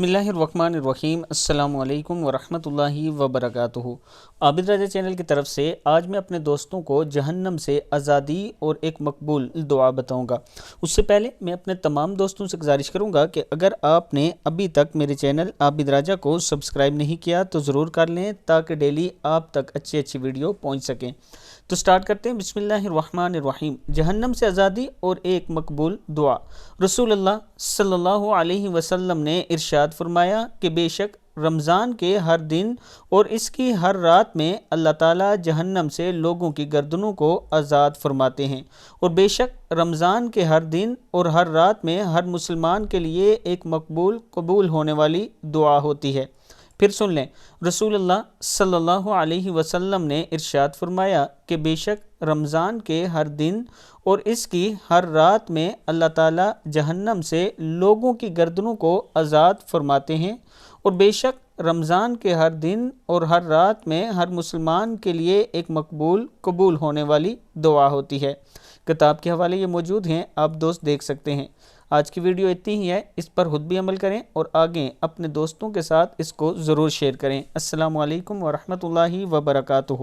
बिस्मिल्लाहिर्रहमानिर्रहीम। अस्सलामु अलैकुम वरहमतुल्लाहि वबरकातुहू। आबिद राजा चैनल की तरफ से आज मैं अपने दोस्तों को जहन्नम से आज़ादी और एक मकबूल दुआ बताऊंगा। उससे पहले मैं अपने तमाम दोस्तों से गुजारिश करूंगा कि अगर आपने अभी तक मेरे चैनल आबिद राजा को सब्सक्राइब नहीं किया तो ज़रूर कर लें ताकि डेली आप तक अच्छी अच्छी वीडियो पहुँच सकें। तो स्टार्ट करते हैं। बिस्मिल्लाहिर्रहमानिर्रहीम। जहन्नम से आज़ादी और एक मकबूल दुआ। रसूलुल्लाह सल्लल्लाहु अलैहि वसल्लम ने इरशाद फरमाया कि बेशक रमज़ान के हर दिन और इसकी हर रात में अल्लाह ताला जहन्नम से लोगों की गर्दनों को आज़ाद फरमाते हैं, और बेशक रमज़ान के हर दिन और हर रात में हर मुसलमान के लिए एक मकबूल कबूल होने वाली दुआ होती है। फिर सुन लें, रसूलुल्लाह सल्लल्लाहु अलैहि वसल्लम ने इरशाद फरमाया कि बेशक रमज़ान के हर दिन और इसकी हर रात में अल्लाह ताला जहन्नम से लोगों की गर्दनों को आज़ाद फरमाते हैं, और बेशक रमज़ान के हर दिन और हर रात में हर मुसलमान के लिए एक मकबूल कबूल होने वाली दुआ होती है। किताब के हवाले ये मौजूद हैं, आप दोस्त देख सकते हैं। आज की वीडियो इतनी ही है, इस पर खुद भी अमल करें और आगे अपने दोस्तों के साथ इसको ज़रूर शेयर करें। अस्सलामु अलैकुम वरहमतुल्लाहि वबरकातुहू।